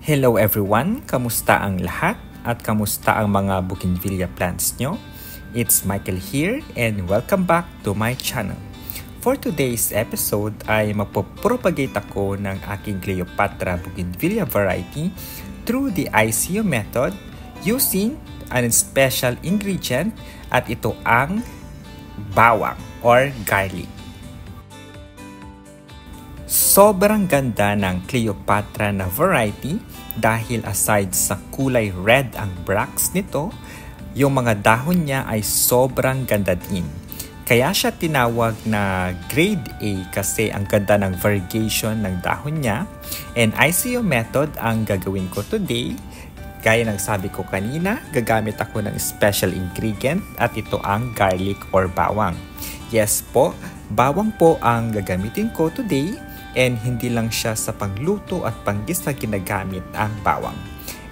Hello everyone! Kamusta ang lahat? At kamusta ang mga bougainvillea plants nyo? It's Michael here and welcome back to my channel. For today's episode ay magpo-propagate ako ng aking Cleopatra bougainvillea variety through the ICO method using an special ingredient at ito ang bawang or garlic. Sobrang ganda ng Cleopatra na variety dahil aside sa kulay red ang bracts nito, yung mga dahon niya ay sobrang ganda din. Kaya siya tinawag na grade A kasi ang ganda ng variegation ng dahon niya. And ICO method ang gagawin ko today. Gaya ng sabi ko kanina, gagamit ako ng special ingredient at ito ang garlic or bawang. Yes po, bawang po ang gagamitin ko today. And hindi lang siya sa pangluto at panggisa ginagamit ang bawang.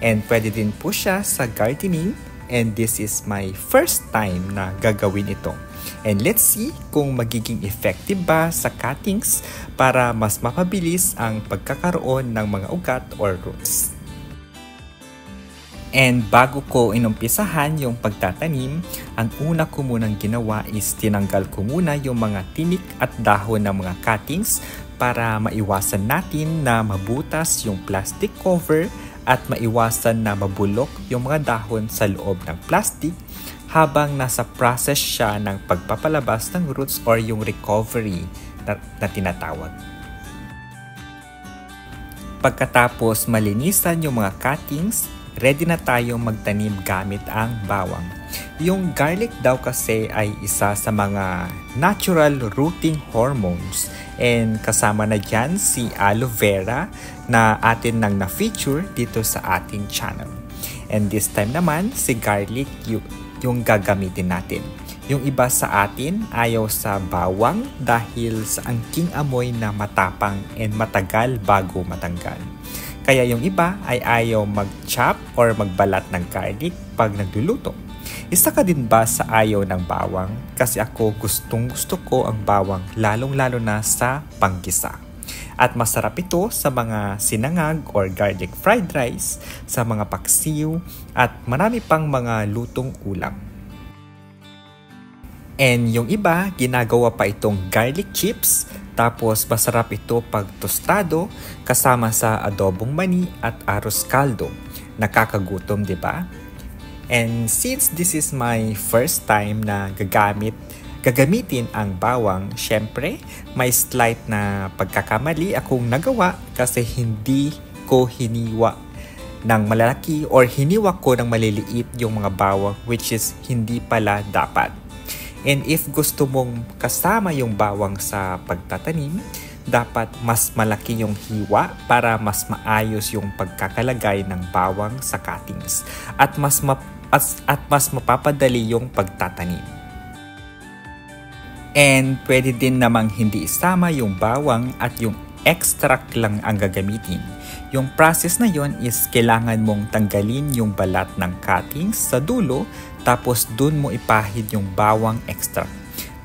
And pwede din po siya sa gardening. And this is my first time na gagawin ito. And let's see kung magiging effective ba sa cuttings para mas mapabilis ang pagkakaroon ng mga ugat or roots. And bago ko inumpisahan yung pagtatanim, ang una ko munang ginawa is tinanggal ko muna yung mga tinik at dahon ng mga cuttings para maiwasan natin na mabutas yung plastic cover at maiwasan na mabulok yung mga dahon sa loob ng plastic habang nasa process siya ng pagpapalabas ng roots or yung recovery na tinatawag. Pagkatapos malinisan yung mga cuttings, ready na tayong magtanim gamit ang bawang. Yung garlic daw kasi ay isa sa mga natural rooting hormones and kasama na dyan si aloe vera na atin nang na-feature dito sa ating channel. And this time naman, si garlic yung gagamitin natin. Yung iba sa atin ayaw sa bawang dahil sa angking amoy na matapang and matagal bago matanggal. Kaya yung iba ay ayaw mag-chop or magbalat ng garlic pag nagluluto. Isa ka din ba sa ayaw ng bawang? Kasi ako gustong-gusto ko ang bawang lalong-lalo na sa panggisa. At masarap ito sa mga sinangag or garlic fried rice, sa mga paksiw, at marami pang mga lutong ulam. And yung iba, ginagawa pa itong garlic chips, tapos masarap ito pag tostado kasama sa adobong mani at arroz caldo. Nakakagutom, di ba? And since this is my first time na gagamitin ang bawang, syempre may slight na pagkakamali akong nagawa kasi hindi ko hiniwa ng malalaki or hiniwa ko ng maliliit yung mga bawang which is hindi pala dapat. And if gusto mong kasama yung bawang sa pagtatanim, dapat mas malaki yung hiwa para mas maayos yung pagkakalagay ng bawang sa cuttings at mas mapapadali yung pagtatanim. And pwede din namang hindi isama yung bawang at yung extract lang ang gagamitin. Yung process na yon is kailangan mong tanggalin yung balat ng cuttings sa dulo tapos dun mo ipahid yung bawang extract.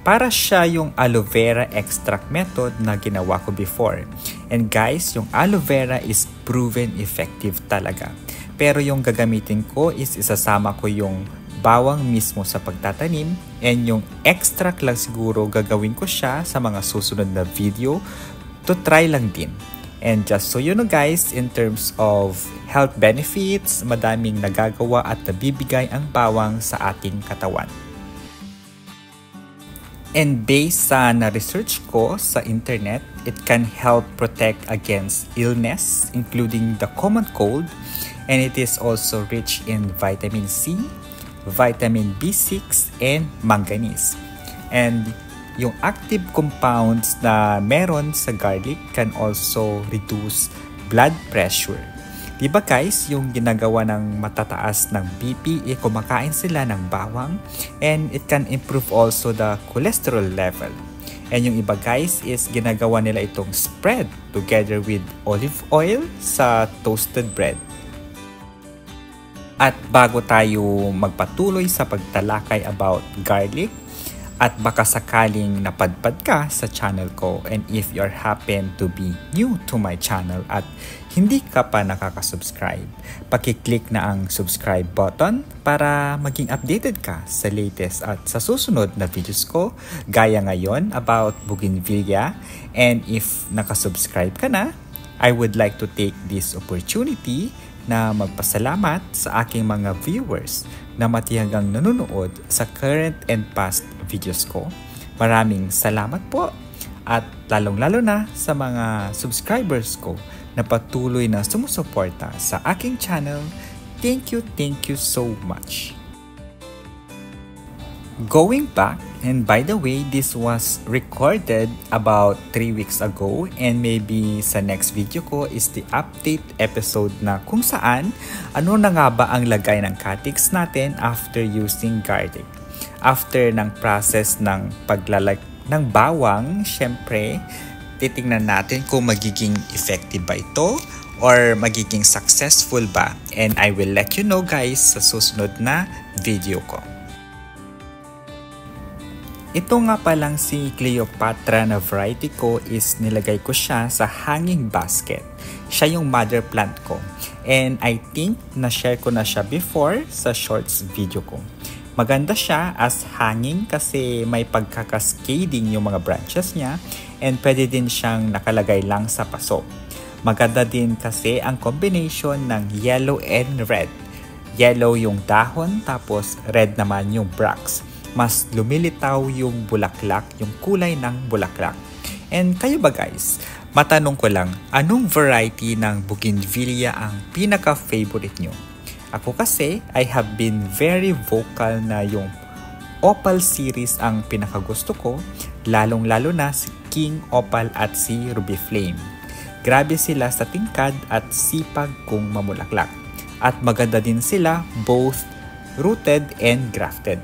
Para siya yung aloe vera extract method na ginawa ko before. And guys, yung aloe vera is proven effective talaga. Pero yung gagamitin ko is isasama ko yung bawang mismo sa pagtatanim and yung extract lang siguro gagawin ko siya sa mga susunod na video to try lang din. And just so you know guys, in terms of health benefits, madaming nagagawa at nabibigay ang bawang sa ating katawan. And based sa na-research ko sa internet, it can help protect against illness including the common cold, and it is also rich in vitamin C, vitamin B6, and manganese. And yung active compounds na meron sa garlic can also reduce blood pressure. Diba guys, yung ginagawa ng matataas ng BP, kumakain sila ng bawang and it can improve also the cholesterol level. And yung iba guys is ginagawa nila itong spread together with olive oil sa toasted bread. At bago tayo magpatuloy sa pagtalakay about garlic, At baka sakaling napadpad ka sa channel ko, and if you happen to be new to my channel at hindi ka pa nakaka-subscribe, pakiclick na ang subscribe button para maging updated ka sa latest at sa susunod na videos ko gaya ngayon about bougainvillea. And if nakasubscribe ka na, I would like to take this opportunity na magpasalamat sa aking mga viewers na matiyagang nanonood sa current and past videos ko. Maraming salamat po, at lalong-lalo na sa mga subscribers ko na patuloy na sumusuporta sa aking channel. Thank you so much. Going back, and by the way, this was recorded about 3 weeks ago, and maybe sa next video ko is the update episode na kung saan ano na nga ba ang lagay ng cuttings natin after using garlic. After ng process ng paglalag ng bawang, syempre titingnan natin kung magiging effective ba ito or magiging successful ba, and I will let you know guys sa susunod na video ko. Ito nga palang si Cleopatra na variety ko is nilagay ko siya sa hanging basket. Siya yung mother plant ko. And I think na-share ko na siya before sa shorts video ko. Maganda siya as hanging kasi may pagkakaskading yung mga branches niya, and pwede din siyang nakalagay lang sa paso. Maganda din kasi ang combination ng yellow and red. Yellow yung dahon tapos red naman yung bracts. Mas lumilitaw yung bulaklak, yung kulay ng bulaklak. And kayo ba guys, matanong ko lang, anong variety ng bougainvillea ang pinaka-favorite nyo? Ako kasi, I have been very vocal na yung Opal series ang pinakagusto ko, lalong-lalo na si King Opal at si Ruby Flame. Grabe sila sa tingkad at sipag kung mamulaklak. At maganda din sila both rooted and grafted.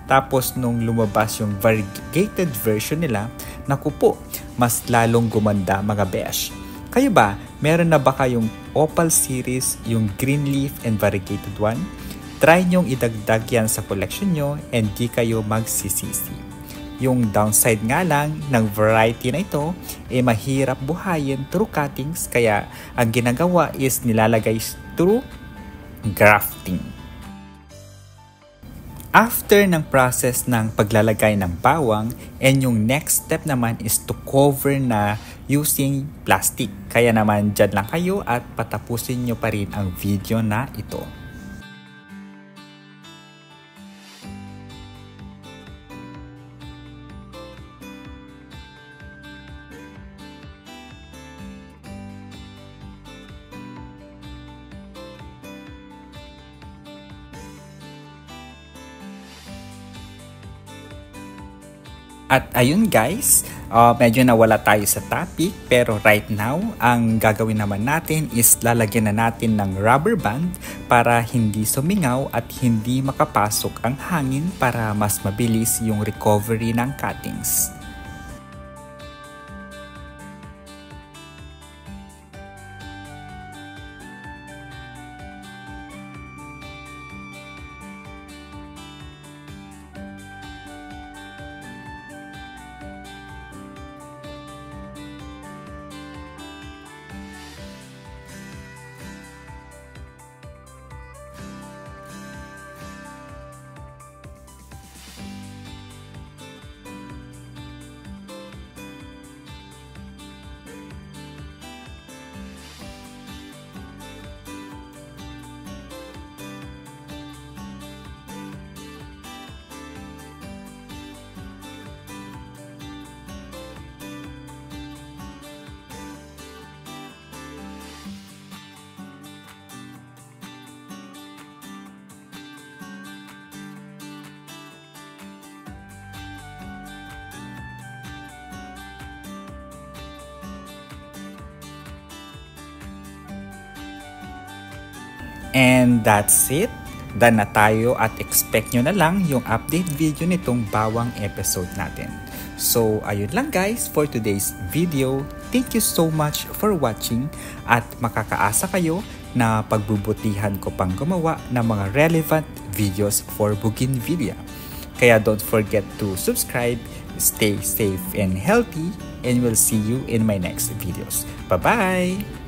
Tapos nung lumabas yung variegated version nila, naku po, mas lalong gumanda mga besh. Kayo ba, meron na ba kayong Opal series, yung green leaf and variegated one? Try nyong idagdag yan sa collection nyo and di kayo magsisisi. Yung downside nga lang ng variety na ito, mahirap buhayin through cuttings, kaya ang ginagawa is nilalagay through grafting. After ng process ng paglalagay ng bawang, and yung next step naman is to cover na using plastic. Kaya naman dyan lang kayo at patapusin nyo pa rin ang video na ito. At ayun guys, medyo nawala tayo sa topic, pero right now, ang gagawin naman natin is lalagyan na natin ng rubber band para hindi sumingaw at hindi makapasok ang hangin para mas mabilis yung recovery ng cuttings. And that's it. Done na tayo at expect nyo na lang yung update video nitong bawang episode natin. So ayun lang guys for today's video. Thank you so much for watching at makakaasa kayo na pagbubutihan ko pang gumawa ng mga relevant videos for bougainvillea. Kaya don't forget to subscribe, stay safe and healthy, and we'll see you in my next videos. Bye-bye!